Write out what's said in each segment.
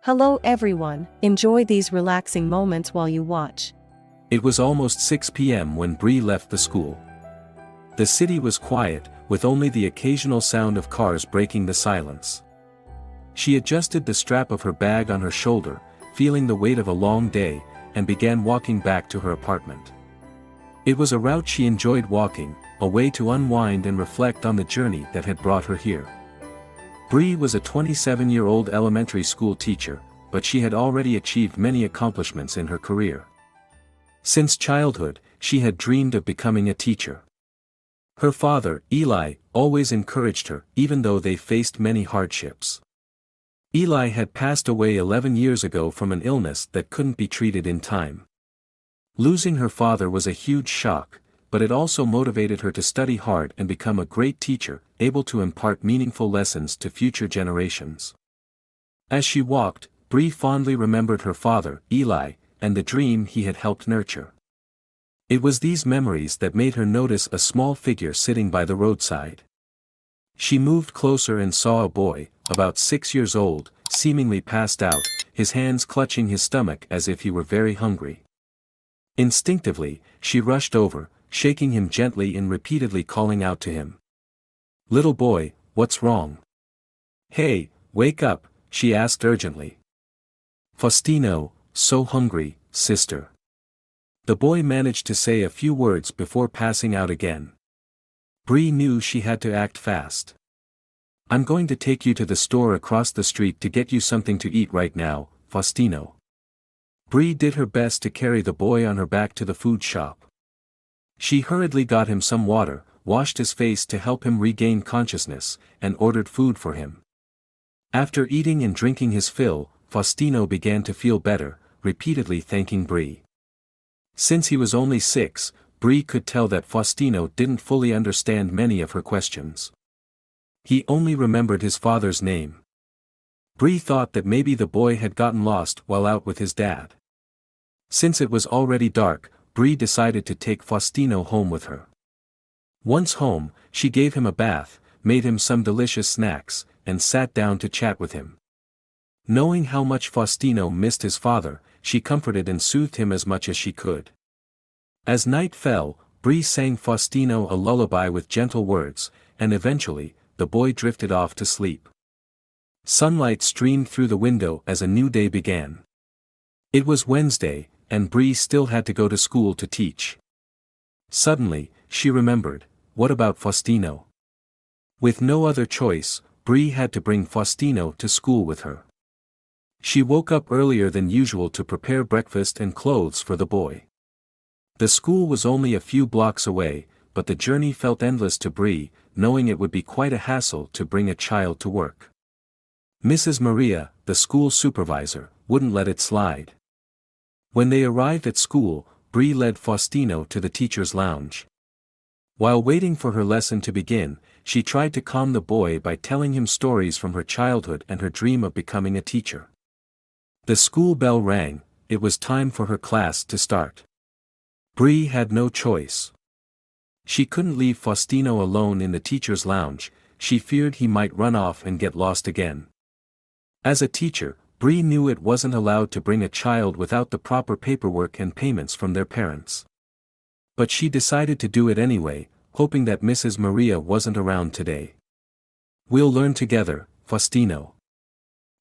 Hello everyone, enjoy these relaxing moments while you watch. It was almost 6 p.m. when Bree left the school. The city was quiet, with only the occasional sound of cars breaking the silence. She adjusted the strap of her bag on her shoulder, feeling the weight of a long day, and began walking back to her apartment. It was a route she enjoyed walking, a way to unwind and reflect on the journey that had brought her here. Bree was a 27-year-old elementary school teacher, but she had already achieved many accomplishments in her career. Since childhood, she had dreamed of becoming a teacher. Her father, Eli, always encouraged her, even though they faced many hardships. Eli had passed away 11 years ago from an illness that couldn't be treated in time. Losing her father was a huge shock, but it also motivated her to study hard and become a great teacher, able to impart meaningful lessons to future generations. As she walked, Bree fondly remembered her father, Eli, and the dream he had helped nurture. It was these memories that made her notice a small figure sitting by the roadside. She moved closer and saw a boy, about 6 years old, seemingly passed out, his hands clutching his stomach as if he were very hungry. Instinctively, she rushed over, shaking him gently and repeatedly calling out to him. "Little boy, what's wrong?" "Hey, wake up," she asked urgently. "Faustino, so hungry, sister." The boy managed to say a few words before passing out again. Bree knew she had to act fast. "I'm going to take you to the store across the street to get you something to eat right now, Faustino." Bree did her best to carry the boy on her back to the food shop. She hurriedly got him some water, washed his face to help him regain consciousness, and ordered food for him. After eating and drinking his fill, Faustino began to feel better, repeatedly thanking Bree. Since he was only 6, Bree could tell that Faustino didn't fully understand many of her questions. He only remembered his father's name. Bree thought that maybe the boy had gotten lost while out with his dad. Since it was already dark, Bree decided to take Faustino home with her. Once home, she gave him a bath, made him some delicious snacks, and sat down to chat with him. Knowing how much Faustino missed his father, she comforted and soothed him as much as she could. As night fell, Bree sang Faustino a lullaby with gentle words, and eventually, the boy drifted off to sleep. Sunlight streamed through the window as a new day began. It was Wednesday, and Bree still had to go to school to teach. Suddenly, she remembered, what about Faustino? With no other choice, Bree had to bring Faustino to school with her. She woke up earlier than usual to prepare breakfast and clothes for the boy. The school was only a few blocks away, but the journey felt endless to Bree, knowing it would be quite a hassle to bring a child to work. Mrs. Maria, the school supervisor, wouldn't let it slide. When they arrived at school, Bree led Faustino to the teacher's lounge. While waiting for her lesson to begin, she tried to calm the boy by telling him stories from her childhood and her dream of becoming a teacher. The school bell rang, it was time for her class to start. Bree had no choice. She couldn't leave Faustino alone in the teacher's lounge, she feared he might run off and get lost again. As a teacher, Bree knew it wasn't allowed to bring a child without the proper paperwork and payments from their parents. But she decided to do it anyway, hoping that Mrs. Maria wasn't around today. "We'll learn together, Faustino.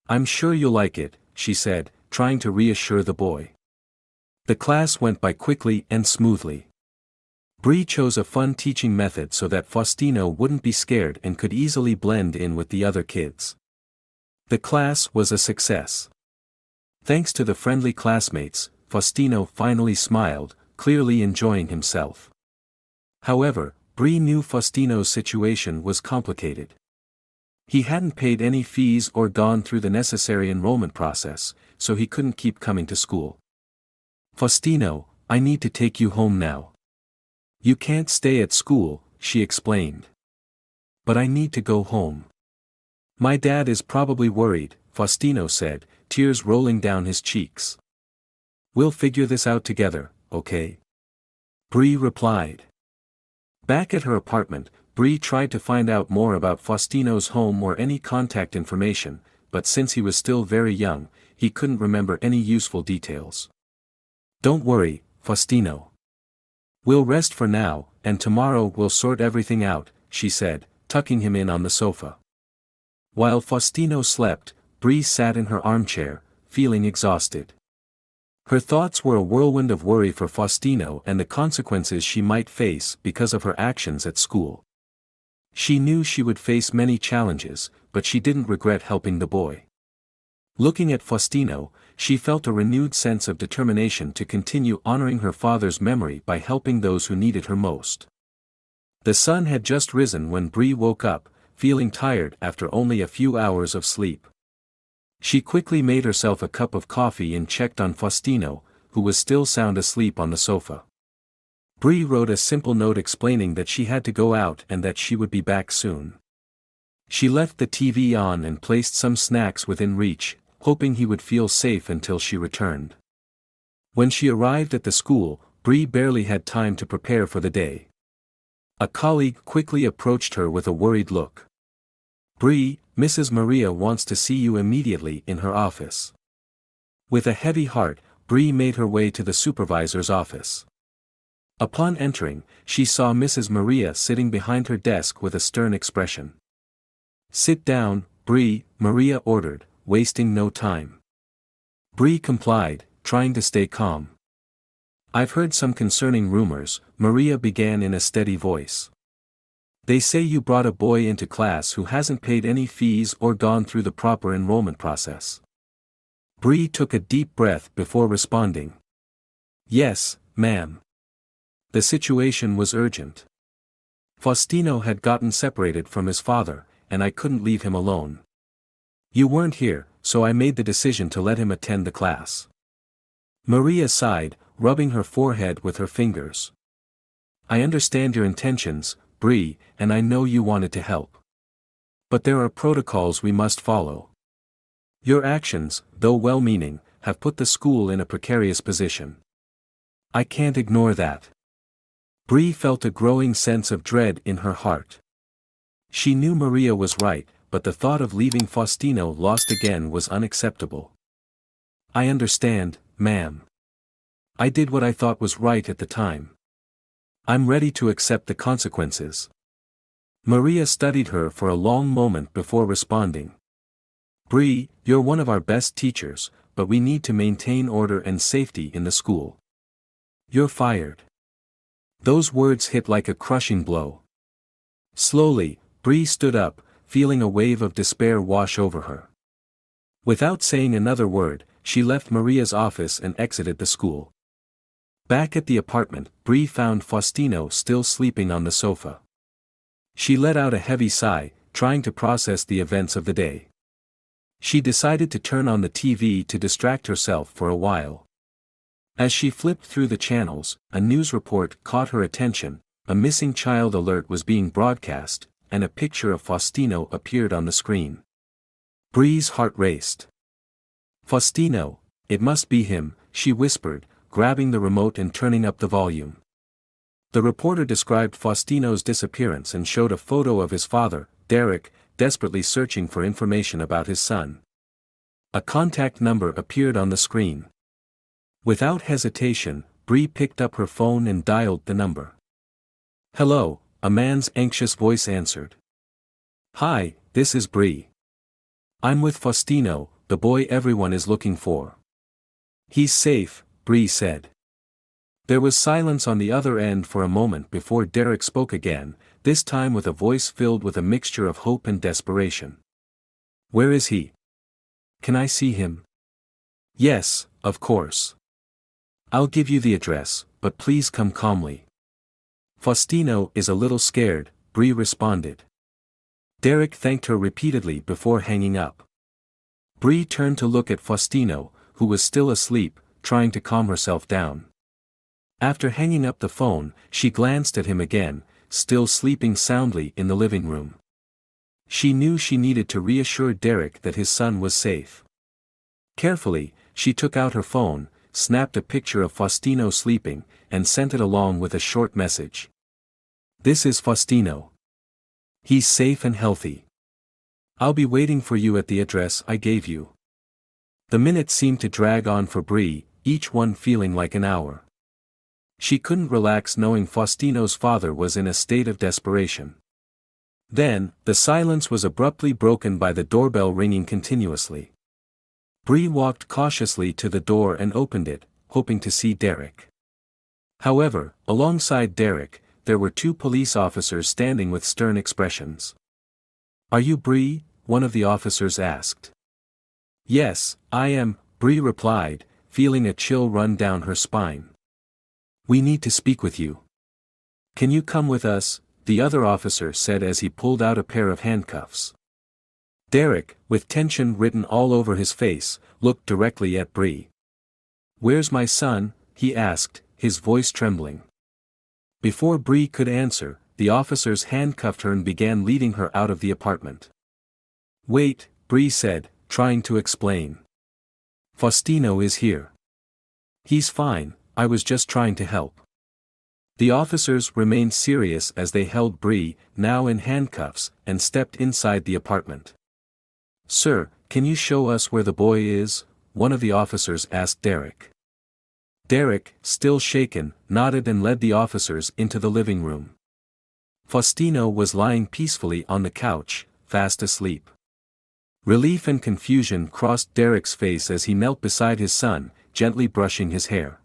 I'm sure you'll like it," she said, trying to reassure the boy. The class went by quickly and smoothly. Bree chose a fun teaching method so that Faustino wouldn't be scared and could easily blend in with the other kids. The class was a success. Thanks to the friendly classmates, Faustino finally smiled, clearly enjoying himself. However, Bree knew Faustino's situation was complicated. He hadn't paid any fees or gone through the necessary enrollment process, so he couldn't keep coming to school. "Faustino, I need to take you home now." "You can't stay at school," she explained. "But I need to go home. My dad is probably worried," Faustino said, tears rolling down his cheeks. "We'll figure this out together, okay?" Bree replied. Back at her apartment, Bree tried to find out more about Faustino's home or any contact information, but since he was still very young, he couldn't remember any useful details. "Don't worry, Faustino. We'll rest for now, and tomorrow we'll sort everything out," she said, tucking him in on the sofa. While Faustino slept, Bree sat in her armchair, feeling exhausted. Her thoughts were a whirlwind of worry for Faustino and the consequences she might face because of her actions at school. She knew she would face many challenges, but she didn't regret helping the boy. Looking at Faustino, she felt a renewed sense of determination to continue honoring her father's memory by helping those who needed her most. The sun had just risen when Bree woke up, feeling tired after only a few hours of sleep. She quickly made herself a cup of coffee and checked on Faustino, who was still sound asleep on the sofa. Bree wrote a simple note explaining that she had to go out and that she would be back soon. She left the TV on and placed some snacks within reach, hoping he would feel safe until she returned. When she arrived at the school, Bree barely had time to prepare for the day. A colleague quickly approached her with a worried look. "Bree, Mrs. Maria wants to see you immediately in her office." With a heavy heart, Bree made her way to the supervisor's office. Upon entering, she saw Mrs. Maria sitting behind her desk with a stern expression. "Sit down, Bree," Maria ordered, wasting no time. Bree complied, trying to stay calm. "I've heard some concerning rumors," Maria began in a steady voice. "They say you brought a boy into class who hasn't paid any fees or gone through the proper enrollment process." Bree took a deep breath before responding. "Yes, ma'am. The situation was urgent. Faustino had gotten separated from his father, and I couldn't leave him alone. You weren't here, so I made the decision to let him attend the class." Maria sighed, rubbing her forehead with her fingers. "I understand your intentions, Bree, and I know you wanted to help. But there are protocols we must follow. Your actions, though well-meaning, have put the school in a precarious position. I can't ignore that." Bree felt a growing sense of dread in her heart. She knew Maria was right, but the thought of leaving Faustino lost again was unacceptable. "I understand, ma'am. I did what I thought was right at the time. I'm ready to accept the consequences." Maria studied her for a long moment before responding. "Bree, you're one of our best teachers, but we need to maintain order and safety in the school. You're fired." Those words hit like a crushing blow. Slowly, Bree stood up, feeling a wave of despair wash over her. Without saying another word, she left Maria's office and exited the school. Back at the apartment, Bree found Faustino still sleeping on the sofa. She let out a heavy sigh, trying to process the events of the day. She decided to turn on the TV to distract herself for a while. As she flipped through the channels, a news report caught her attention. A missing child alert was being broadcast, and a picture of Faustino appeared on the screen. Bree's heart raced. "Faustino, it must be him," she whispered, grabbing the remote and turning up the volume. The reporter described Faustino's disappearance and showed a photo of his father, Derek, desperately searching for information about his son. A contact number appeared on the screen. Without hesitation, Bree picked up her phone and dialed the number. "Hello," a man's anxious voice answered. "Hi, this is Bree. I'm with Faustino, the boy everyone is looking for." "He's safe," Bree said. There was silence on the other end for a moment before Derek spoke again, this time with a voice filled with a mixture of hope and desperation. "Where is he? Can I see him?" "Yes, of course. I'll give you the address, but please come calmly." "Faustino is a little scared," Bree responded. Derek thanked her repeatedly before hanging up. Bree turned to look at Faustino, who was still asleep, trying to calm herself down. After hanging up the phone, she glanced at him again, still sleeping soundly in the living room. She knew she needed to reassure Derek that his son was safe. Carefully, she took out her phone, snapped a picture of Faustino sleeping, and sent it along with a short message. "This is Faustino. He's safe and healthy. I'll be waiting for you at the address I gave you." The minutes seemed to drag on for Bree, each one feeling like an hour. She couldn't relax knowing Faustino's father was in a state of desperation. Then, the silence was abruptly broken by the doorbell ringing continuously. Bree walked cautiously to the door and opened it, hoping to see Derek. However, alongside Derek, there were two police officers standing with stern expressions. "Are you Bree?" one of the officers asked. "Yes, I am," Bree replied, feeling a chill run down her spine. "We need to speak with you. Can you come with us?" the other officer said as he pulled out a pair of handcuffs. Derek, with tension written all over his face, looked directly at Bree. "Where's my son?" he asked, his voice trembling. Before Bree could answer, the officers handcuffed her and began leading her out of the apartment. "Wait," Bree said, trying to explain. "Faustino is here. He's fine, I was just trying to help." The officers remained serious as they held Bree, now in handcuffs, and stepped inside the apartment. "Sir, can you show us where the boy is?" one of the officers asked Derek. Derek, still shaken, nodded and led the officers into the living room. Faustino was lying peacefully on the couch, fast asleep. Relief and confusion crossed Derek's face as he knelt beside his son, gently brushing his hair.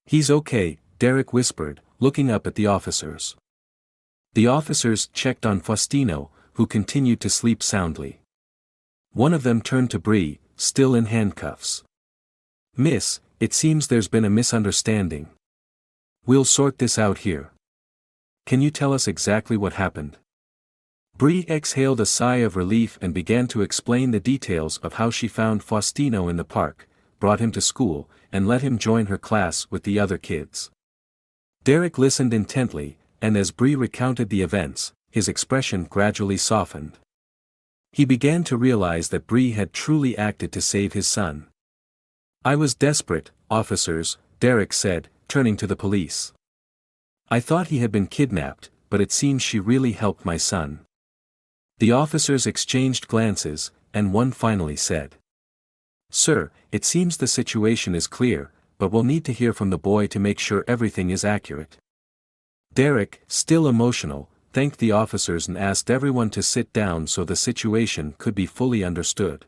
"He's okay," Derek whispered, looking up at the officers. The officers checked on Faustino, who continued to sleep soundly. One of them turned to Bree, still in handcuffs. "Miss, it seems there's been a misunderstanding. We'll sort this out here. Can you tell us exactly what happened?" Bree exhaled a sigh of relief and began to explain the details of how she found Faustino in the park, brought him to school, and let him join her class with the other kids. Derek listened intently, and as Bree recounted the events, his expression gradually softened. He began to realize that Bree had truly acted to save his son. "I was desperate, officers," Derek said, turning to the police. "I thought he had been kidnapped, but it seems she really helped my son." The officers exchanged glances, and one finally said, "Sir, it seems the situation is clear, but we'll need to hear from the boy to make sure everything is accurate." Derek, still emotional, thanked the officers and asked everyone to sit down so the situation could be fully understood.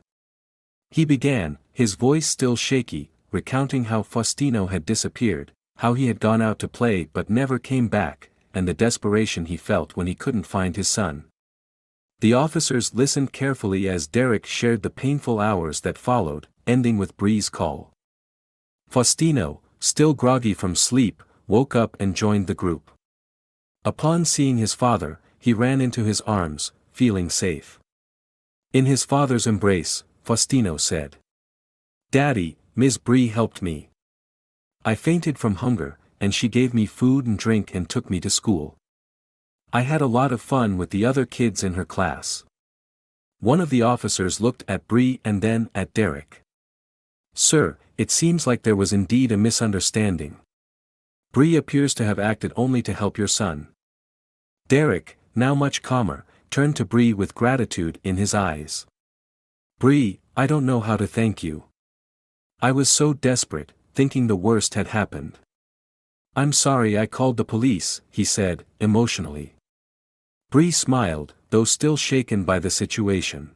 He began, his voice still shaky, recounting how Faustino had disappeared, how he had gone out to play but never came back, and the desperation he felt when he couldn't find his son. The officers listened carefully as Derek shared the painful hours that followed, ending with Bree's call. Faustino, still groggy from sleep, woke up and joined the group. Upon seeing his father, he ran into his arms, feeling safe. In his father's embrace, Faustino said, "Daddy, Ms. Bree helped me. I fainted from hunger, and she gave me food and drink and took me to school. I had a lot of fun with the other kids in her class." One of the officers looked at Bree and then at Derek. "Sir, it seems like there was indeed a misunderstanding. Bree appears to have acted only to help your son." Derek, now much calmer, turned to Bree with gratitude in his eyes. "Bree, I don't know how to thank you. I was so desperate, thinking the worst had happened. I'm sorry I called the police," he said, emotionally. Bree smiled, though still shaken by the situation.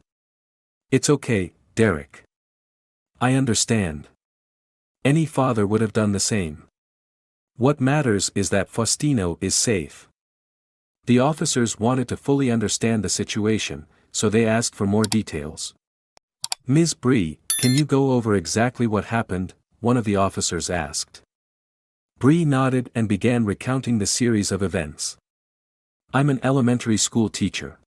"It's okay, Derek. I understand. Any father would have done the same. What matters is that Faustino is safe." The officers wanted to fully understand the situation, so they asked for more details. "Ms. Bree, can you go over exactly what happened?" one of the officers asked. Bree nodded and began recounting the series of events. "I'm an elementary school teacher.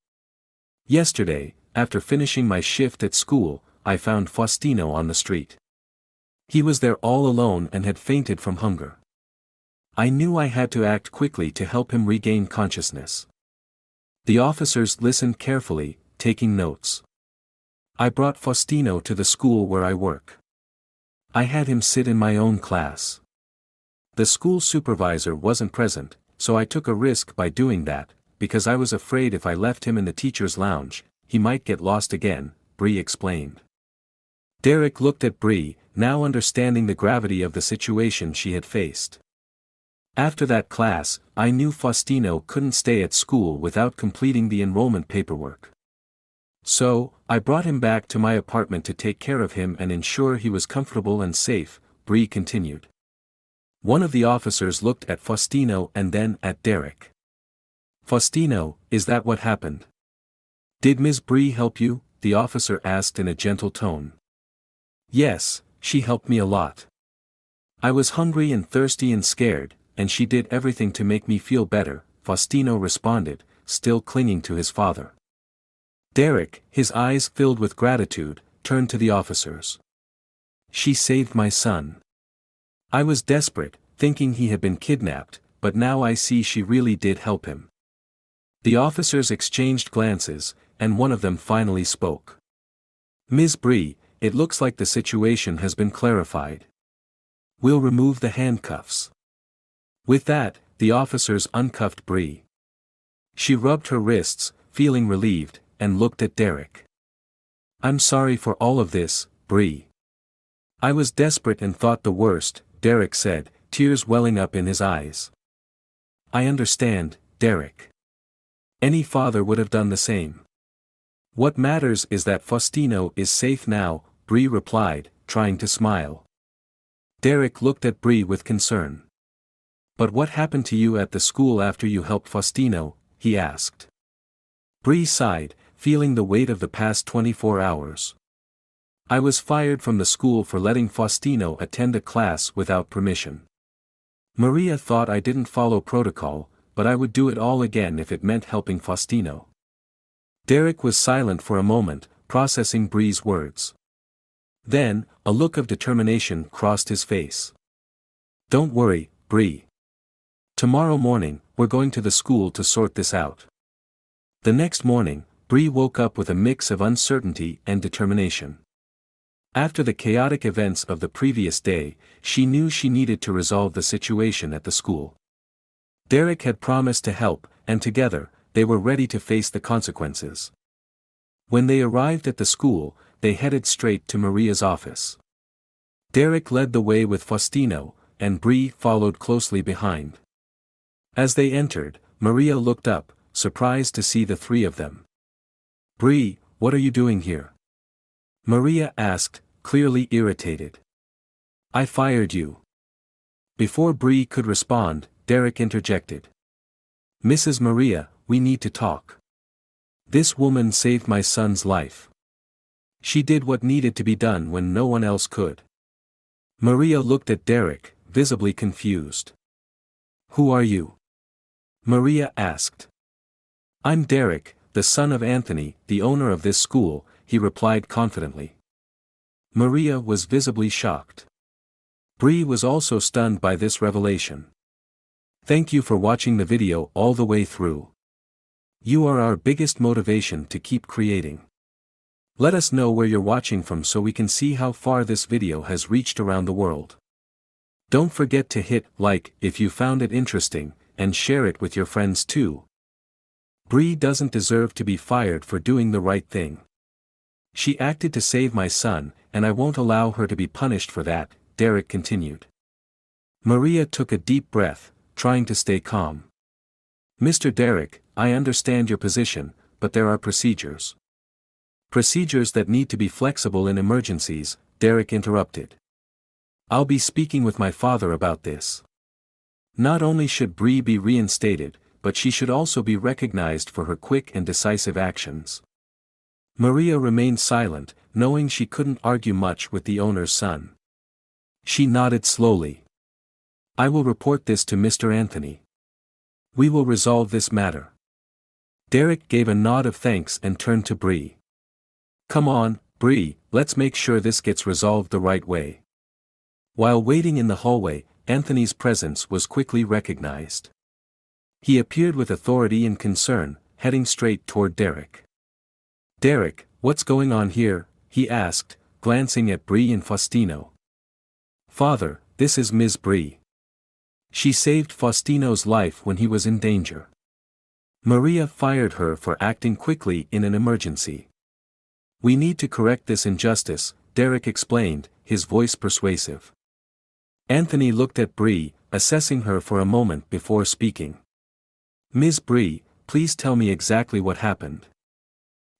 Yesterday, after finishing my shift at school, I found Faustino on the street. He was there all alone and had fainted from hunger. I knew I had to act quickly to help him regain consciousness." The officers listened carefully, taking notes. "I brought Faustino to the school where I work. I had him sit in my own class. The school supervisor wasn't present, so I took a risk by doing that, because I was afraid if I left him in the teacher's lounge, he might get lost again," Bree explained. Derek looked at Bree, now understanding the gravity of the situation she had faced. After that class, I knew Faustino couldn't stay at school without completing the enrollment paperwork. So, I brought him back to my apartment to take care of him and ensure he was comfortable and safe, Bree continued. One of the officers looked at Faustino and then at Derek. Faustino, is that what happened? Did Ms. Bree help you? The officer asked in a gentle tone. Yes, she helped me a lot. I was hungry and thirsty and scared, and she did everything to make me feel better, Faustino responded, still clinging to his father. Derek, his eyes filled with gratitude, turned to the officers. She saved my son. I was desperate, thinking he had been kidnapped, but now I see she really did help him. The officers exchanged glances, and one of them finally spoke. Ms. Bree, it looks like the situation has been clarified. We'll remove the handcuffs. With that, the officers uncuffed Bree. She rubbed her wrists, feeling relieved, and looked at Derek. I'm sorry for all of this, Bree. I was desperate and thought the worst, Derek said, tears welling up in his eyes. I understand, Derek. Any father would have done the same. What matters is that Faustino is safe now, Bree replied, trying to smile. Derek looked at Bree with concern. But what happened to you at the school after you helped Faustino? He asked. Bree sighed, feeling the weight of the past 24 hours. I was fired from the school for letting Faustino attend a class without permission. Maria thought I didn't follow protocol, but I would do it all again if it meant helping Faustino. Derek was silent for a moment, processing Bree's words. Then, a look of determination crossed his face. Don't worry, Bree. Tomorrow morning, we're going to the school to sort this out. The next morning, Bree woke up with a mix of uncertainty and determination. After the chaotic events of the previous day, she knew she needed to resolve the situation at the school. Derek had promised to help, and together, they were ready to face the consequences. When they arrived at the school, they headed straight to Maria's office. Derek led the way with Faustino, and Bree followed closely behind. As they entered, Maria looked up, surprised to see the three of them. Bree, what are you doing here? Maria asked, clearly irritated. I fired you. Before Bree could respond, Derek interjected. Mrs. Maria, we need to talk. This woman saved my son's life. She did what needed to be done when no one else could. Maria looked at Derek, visibly confused. Who are you? Maria asked. I'm Derek, the son of Anthony, the owner of this school, he replied confidently. Maria was visibly shocked. Bree was also stunned by this revelation. Thank you for watching the video all the way through. You are our biggest motivation to keep creating. Let us know where you're watching from so we can see how far this video has reached around the world. Don't forget to hit like if you found it interesting, and share it with your friends too. Bree doesn't deserve to be fired for doing the right thing. She acted to save my son, and I won't allow her to be punished for that, Derek continued. Maria took a deep breath, trying to stay calm. Mr. Derek, I understand your position, but there are procedures. Procedures that need to be flexible in emergencies, Derek interrupted. I'll be speaking with my father about this. Not only should Bree be reinstated, but she should also be recognized for her quick and decisive actions. Maria remained silent, knowing she couldn't argue much with the owner's son. She nodded slowly. I will report this to Mr. Anthony. We will resolve this matter. Derek gave a nod of thanks and turned to Bree. Come on, Bree, let's make sure this gets resolved the right way. While waiting in the hallway, Anthony's presence was quickly recognized. He appeared with authority and concern, heading straight toward Derek. Derek, what's going on here? He asked, glancing at Bree and Faustino. Father, this is Ms. Bree. She saved Faustino's life when he was in danger. Maria fired her for acting quickly in an emergency. We need to correct this injustice, Derek explained, his voice persuasive. Anthony looked at Bree, assessing her for a moment before speaking. Ms. Bree, please tell me exactly what happened.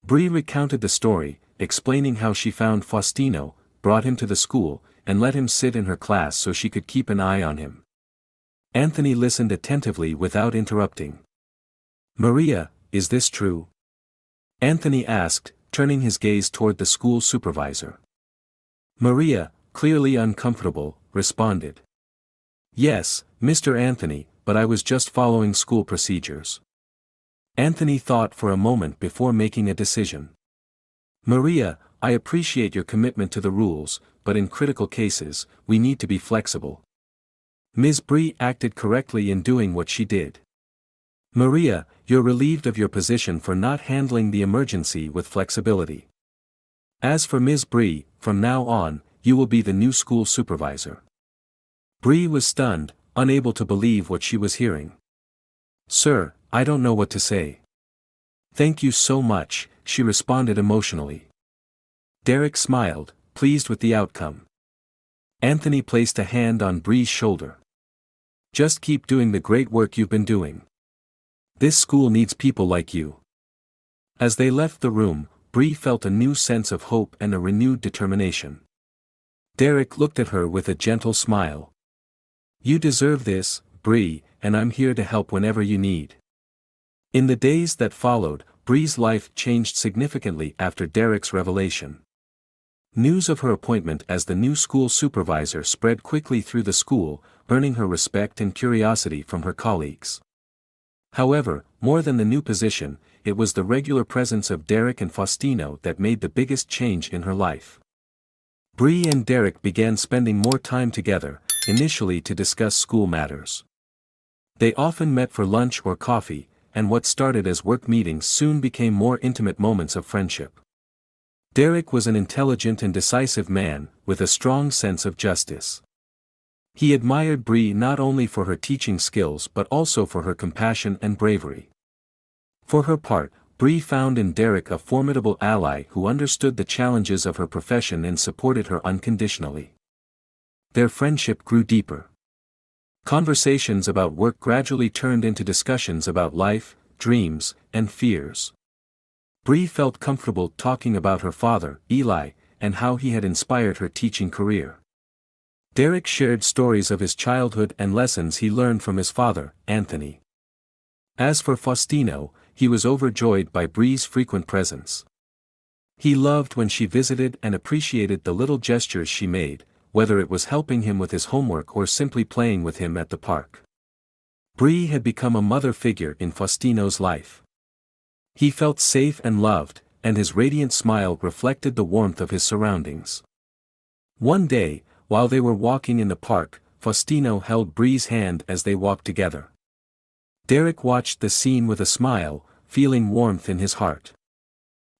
Bree recounted the story, explaining how she found Faustino, brought him to the school, and let him sit in her class so she could keep an eye on him. Anthony listened attentively without interrupting. Maria, is this true? Anthony asked, turning his gaze toward the school supervisor. Maria, clearly uncomfortable, responded. Yes, Mr. Anthony, but I was just following school procedures. Anthony thought for a moment before making a decision. Maria, I appreciate your commitment to the rules, but in critical cases, we need to be flexible. Ms. Bree acted correctly in doing what she did. Maria, you're relieved of your position for not handling the emergency with flexibility. As for Ms. Bree, from now on, you will be the new school supervisor. Bree was stunned, unable to believe what she was hearing. Sir, I don't know what to say. Thank you so much, she responded emotionally. Derek smiled, pleased with the outcome. Anthony placed a hand on Bree's shoulder. Just keep doing the great work you've been doing. This school needs people like you. As they left the room, Bree felt a new sense of hope and a renewed determination. Derek looked at her with a gentle smile. You deserve this, Bree, and I'm here to help whenever you need. In the days that followed, Bree's life changed significantly after Derek's revelation. News of her appointment as the new school supervisor spread quickly through the school, earning her respect and curiosity from her colleagues. However, more than the new position, it was the regular presence of Derek and Faustino that made the biggest change in her life. Bree and Derek began spending more time together, initially to discuss school matters. They often met for lunch or coffee, and what started as work meetings soon became more intimate moments of friendship. Derek was an intelligent and decisive man, with a strong sense of justice. He admired Bree not only for her teaching skills but also for her compassion and bravery. For her part, Bree found in Derek a formidable ally who understood the challenges of her profession and supported her unconditionally. Their friendship grew deeper. Conversations about work gradually turned into discussions about life, dreams, and fears. Bree felt comfortable talking about her father, Eli, and how he had inspired her teaching career. Derek shared stories of his childhood and lessons he learned from his father, Anthony. As for Faustino, he was overjoyed by Bree's frequent presence. He loved when she visited and appreciated the little gestures she made, whether it was helping him with his homework or simply playing with him at the park. Bree had become a mother figure in Faustino's life. He felt safe and loved, and his radiant smile reflected the warmth of his surroundings. One day, while they were walking in the park, Faustino held Bree's hand as they walked together. Derek watched the scene with a smile, feeling warmth in his heart.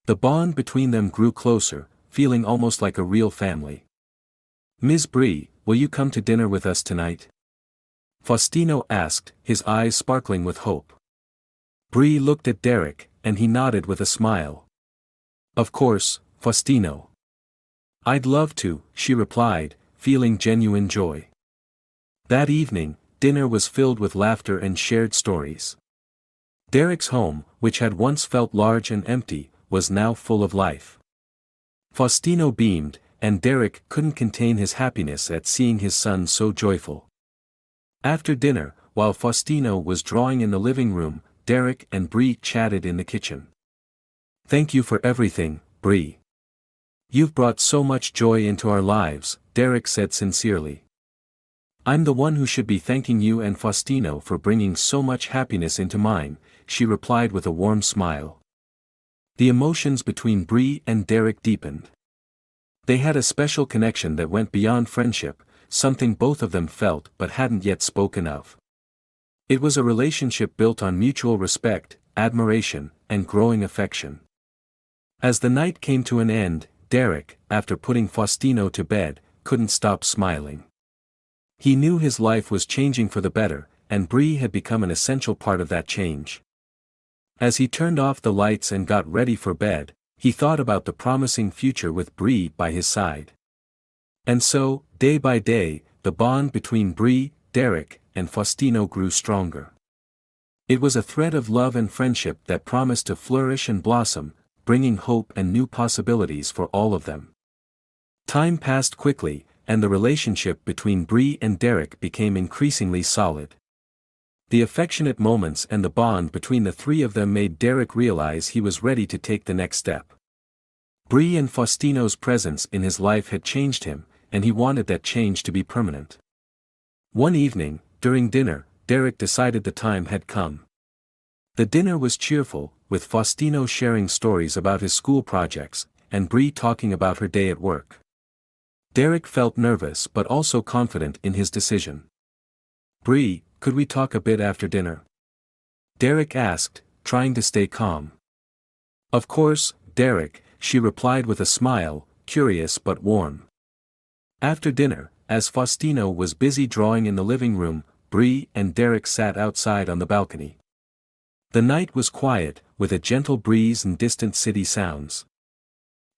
The bond between them grew closer, feeling almost like a real family. Ms. Bree, will you come to dinner with us tonight? Faustino asked, his eyes sparkling with hope. Bree looked at Derek, and he nodded with a smile. Of course, Faustino. I'd love to, she replied, feeling genuine joy. That evening, dinner was filled with laughter and shared stories. Derek's home, which had once felt large and empty, was now full of life. Faustino beamed, and Derek couldn't contain his happiness at seeing his son so joyful. After dinner, while Faustino was drawing in the living room, Derek and Bree chatted in the kitchen. Thank you for everything, Bree. You've brought so much joy into our lives, Derek said sincerely. I'm the one who should be thanking you and Faustino for bringing so much happiness into mine, she replied with a warm smile. The emotions between Bree and Derek deepened. They had a special connection that went beyond friendship, something both of them felt but hadn't yet spoken of. It was a relationship built on mutual respect, admiration, and growing affection. As the night came to an end, Derek, after putting Faustino to bed, couldn't stop smiling. He knew his life was changing for the better, and Bree had become an essential part of that change. As he turned off the lights and got ready for bed, He thought about the promising future with Bree by his side. And so, day by day, the bond between Bree, Derek, and Faustino grew stronger. It was a thread of love and friendship that promised to flourish and blossom, bringing hope and new possibilities for all of them. Time passed quickly, and the relationship between Bree and Derek became increasingly solid. The affectionate moments and the bond between the three of them made Derek realize he was ready to take the next step. Bree and Faustino's presence in his life had changed him, and he wanted that change to be permanent. One evening, during dinner, Derek decided the time had come. The dinner was cheerful, with Faustino sharing stories about his school projects, and Bree talking about her day at work. Derek felt nervous but also confident in his decision. "Bree, could we talk a bit after dinner?" Derek asked, trying to stay calm. "Of course, Derek," she replied with a smile, curious but warm. After dinner, as Faustino was busy drawing in the living room, Bree and Derek sat outside on the balcony. The night was quiet, with a gentle breeze and distant city sounds.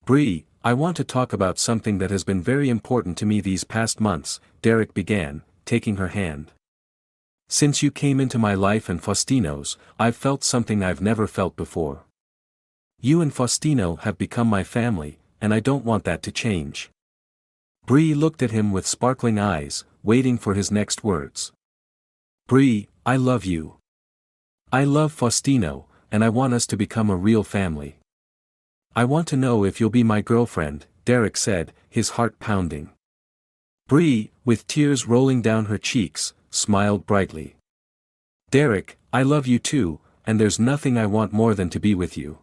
"Bree, I want to talk about something that has been very important to me these past months," Derek began, taking her hand. "Since you came into my life and Faustino's, I've felt something I've never felt before. You and Faustino have become my family, and I don't want that to change." Bree looked at him with sparkling eyes, waiting for his next words. "Bree, I love you. I love Faustino, and I want us to become a real family. I want to know if you'll be my girlfriend," Derek said, his heart pounding. Bree, with tears rolling down her cheeks, smiled brightly. "Derek, I love you too, and there's nothing I want more than to be with you."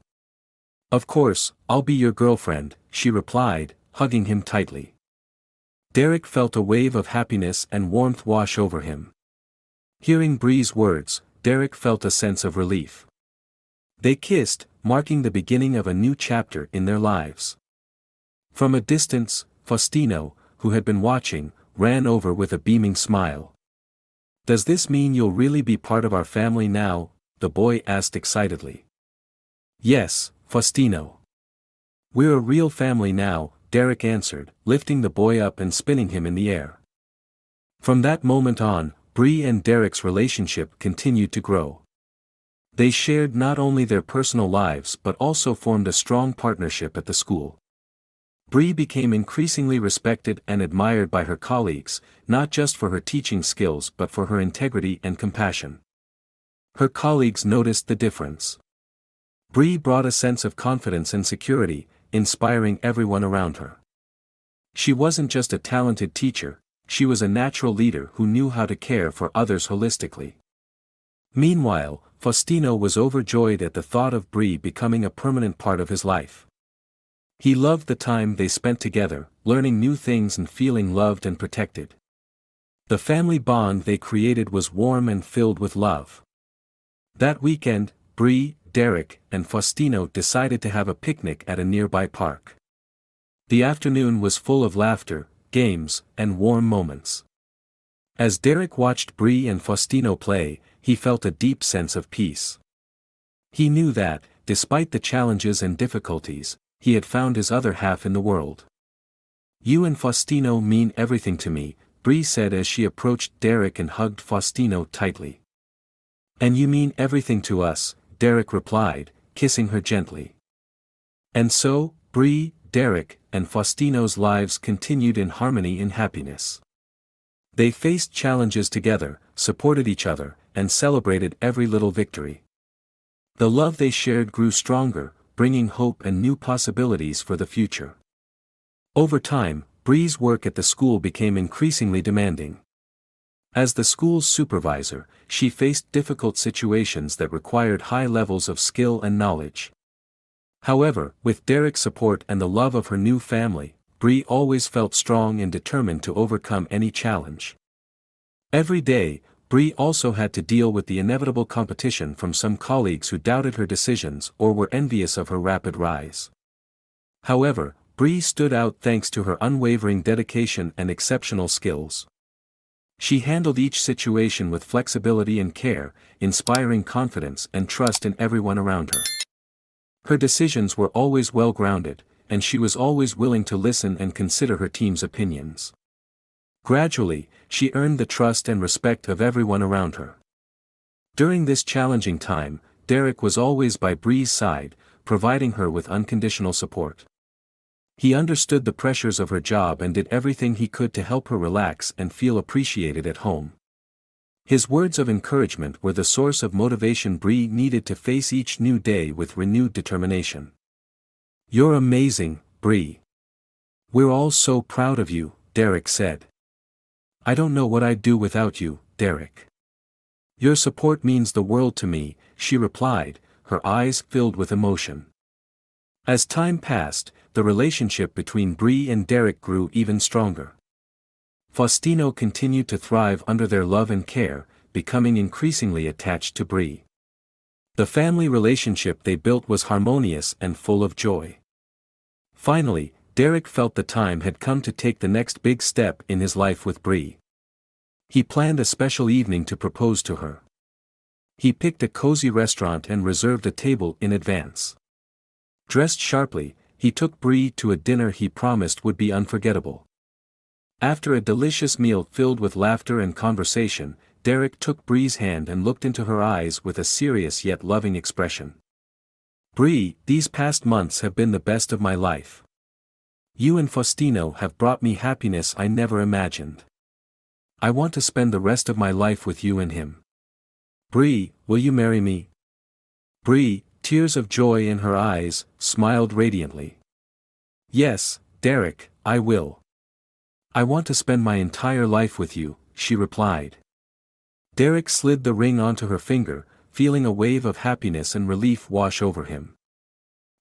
"Of course, I'll be your girlfriend," she replied, hugging him tightly. Derek felt a wave of happiness and warmth wash over him. Hearing Bree's words, Derek felt a sense of relief. They kissed, marking the beginning of a new chapter in their lives. From a distance, Faustino, who had been watching, ran over with a beaming smile. "Does this mean you'll really be part of our family now?" the boy asked excitedly. "Yes, Faustino. We're a real family now," Derek answered, lifting the boy up and spinning him in the air. From that moment on, Bree and Derek's relationship continued to grow. They shared not only their personal lives but also formed a strong partnership at the school. Bree became increasingly respected and admired by her colleagues, not just for her teaching skills but for her integrity and compassion. Her colleagues noticed the difference. Bree brought a sense of confidence and security, inspiring everyone around her. She wasn't just a talented teacher, she was a natural leader who knew how to care for others holistically. Meanwhile, Faustino was overjoyed at the thought of Bree becoming a permanent part of his life. He loved the time they spent together, learning new things and feeling loved and protected. The family bond they created was warm and filled with love. That weekend, Bree, Derek, and Faustino decided to have a picnic at a nearby park. The afternoon was full of laughter, games, and warm moments. As Derek watched Bree and Faustino play, he felt a deep sense of peace. He knew that, despite the challenges and difficulties, he had found his other half in the world. "You and Faustino mean everything to me," Bree said as she approached Derek and hugged Faustino tightly. "And you mean everything to us," Derek replied, kissing her gently. And so, Bree, Derek, and Faustino's lives continued in harmony and happiness. They faced challenges together, supported each other, and celebrated every little victory. The love they shared grew stronger, bringing hope and new possibilities for the future. Over time, Bree's work at the school became increasingly demanding. As the school's supervisor, she faced difficult situations that required high levels of skill and knowledge. However, with Derek's support and the love of her new family, Bree always felt strong and determined to overcome any challenge. Every day, Bree also had to deal with the inevitable competition from some colleagues who doubted her decisions or were envious of her rapid rise. However, Bree stood out thanks to her unwavering dedication and exceptional skills. She handled each situation with flexibility and care, inspiring confidence and trust in everyone around her. Her decisions were always well-grounded, and she was always willing to listen and consider her team's opinions. Gradually, she earned the trust and respect of everyone around her. During this challenging time, Derek was always by Bree's side, providing her with unconditional support. He understood the pressures of her job and did everything he could to help her relax and feel appreciated at home. His words of encouragement were the source of motivation Bree needed to face each new day with renewed determination. "You're amazing, Bree. We're all so proud of you," Derek said. "I don't know what I'd do without you, Derek." "Your support means the world to me," she replied, her eyes filled with emotion. As time passed, the relationship between Bree and Derek grew even stronger. Faustino continued to thrive under their love and care, becoming increasingly attached to Bree. The family relationship they built was harmonious and full of joy. Finally, Derek felt the time had come to take the next big step in his life with Bree. He planned a special evening to propose to her. He picked a cozy restaurant and reserved a table in advance. Dressed sharply, he took Bree to a dinner he promised would be unforgettable. After a delicious meal filled with laughter and conversation, Derek took Bree's hand and looked into her eyes with a serious yet loving expression. "Bree, these past months have been the best of my life. You and Faustino have brought me happiness I never imagined. I want to spend the rest of my life with you and him. Bree, will you marry me?" Bree, tears of joy in her eyes, smiled radiantly. "Yes, Derek, I will. I want to spend my entire life with you," she replied. Derek slid the ring onto her finger, feeling a wave of happiness and relief wash over him.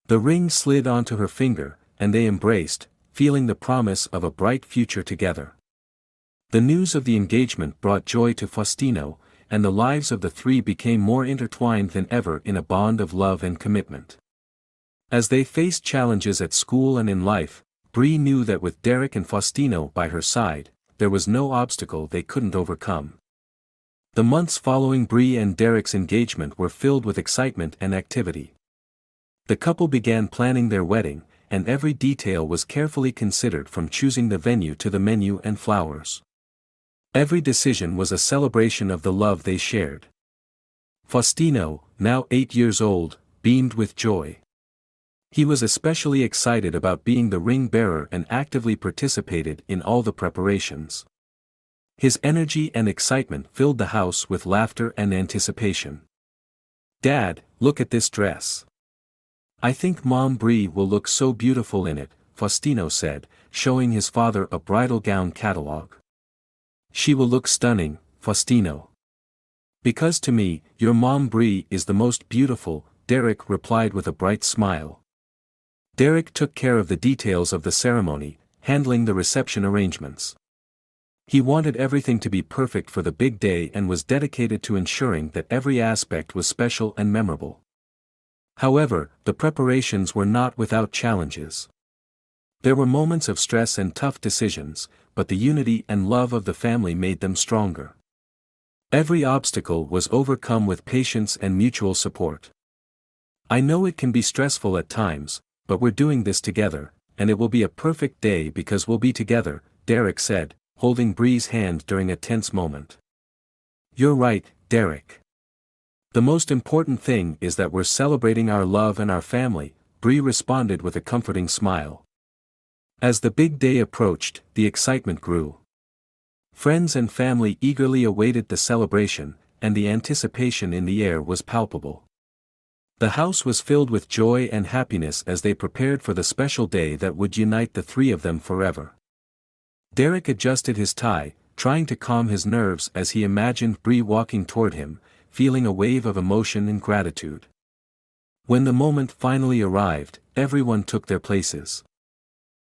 The ring slid onto her finger, and they embraced, feeling the promise of a bright future together. The news of the engagement brought joy to Faustino, and the lives of the three became more intertwined than ever in a bond of love and commitment. As they faced challenges at school and in life, Bree knew that with Derek and Faustino by her side, there was no obstacle they couldn't overcome. The months following Bree and Derek's engagement were filled with excitement and activity. The couple began planning their wedding, and every detail was carefully considered from choosing the venue to the menu and flowers. Every decision was a celebration of the love they shared. Faustino, now 8 years old, beamed with joy. He was especially excited about being the ring bearer and actively participated in all the preparations. His energy and excitement filled the house with laughter and anticipation. "Dad, look at this dress. I think Mom Bree will look so beautiful in it," Faustino said, showing his father a bridal gown catalog. "She will look stunning, Faustino." "Because to me, your Mom Bree is the most beautiful," Derek replied with a bright smile. Derek took care of the details of the ceremony, handling the reception arrangements. He wanted everything to be perfect for the big day and was dedicated to ensuring that every aspect was special and memorable. However, the preparations were not without challenges. There were moments of stress and tough decisions, but the unity and love of the family made them stronger. Every obstacle was overcome with patience and mutual support. "I know it can be stressful at times, but we're doing this together, and it will be a perfect day because we'll be together," Derek said, holding Bree's hand during a tense moment. "You're right, Derek. The most important thing is that we're celebrating our love and our family," Bree responded with a comforting smile. As the big day approached, the excitement grew. Friends and family eagerly awaited the celebration, and the anticipation in the air was palpable. The house was filled with joy and happiness as they prepared for the special day that would unite the three of them forever. Derek adjusted his tie, trying to calm his nerves as he imagined Bree walking toward him, feeling a wave of emotion and gratitude. When the moment finally arrived, everyone took their places.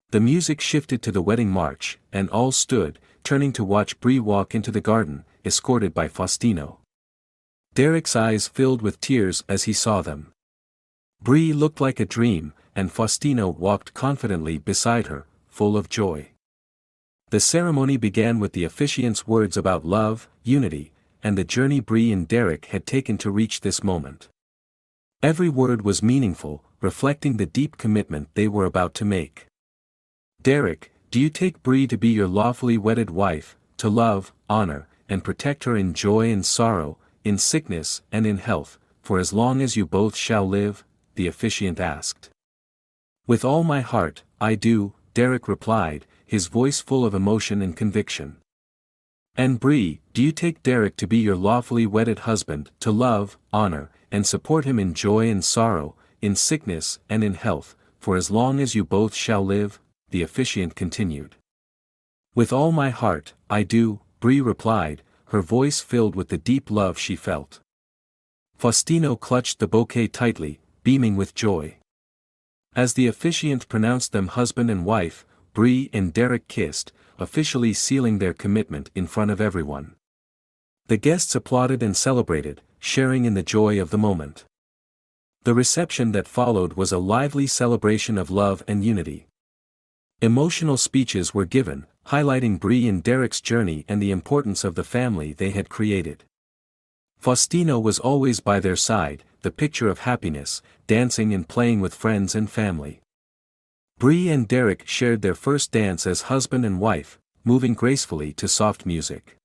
The music shifted to the wedding march, and all stood, turning to watch Bree walk into the garden, escorted by Faustino. Derek's eyes filled with tears as he saw them. Bree looked like a dream, and Faustino walked confidently beside her, full of joy. The ceremony began with the officiant's words about love, unity, and the journey Bree and Derek had taken to reach this moment. Every word was meaningful, reflecting the deep commitment they were about to make. Derek, do you take Bree to be your lawfully wedded wife, to love, honor, and protect her in joy and sorrow, in sickness and in health, for as long as you both shall live? The officiant asked. With all my heart, I do, Derek replied, his voice full of emotion and conviction. And Bree, do you take Derek to be your lawfully wedded husband, to love, honor, and support him in joy and sorrow, in sickness and in health, for as long as you both shall live? The officiant continued. With all my heart, I do, Bree replied, her voice filled with the deep love she felt. Faustino clutched the bouquet tightly, beaming with joy. As the officiant pronounced them husband and wife, Bree and Derek kissed, officially sealing their commitment in front of everyone. The guests applauded and celebrated, sharing in the joy of the moment. The reception that followed was a lively celebration of love and unity. Emotional speeches were given, highlighting Bree and Derek's journey and the importance of the family they had created. Faustino was always by their side, the picture of happiness, dancing and playing with friends and family. Bree and Derek shared their first dance as husband and wife, moving gracefully to soft music.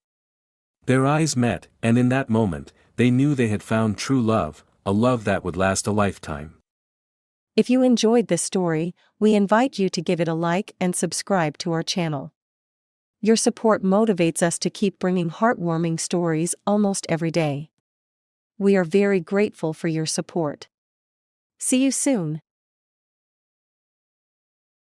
Their eyes met, and in that moment, they knew they had found true love, a love that would last a lifetime. If you enjoyed this story, we invite you to give it a like and subscribe to our channel. Your support motivates us to keep bringing heartwarming stories almost every day. We are very grateful for your support. See you soon.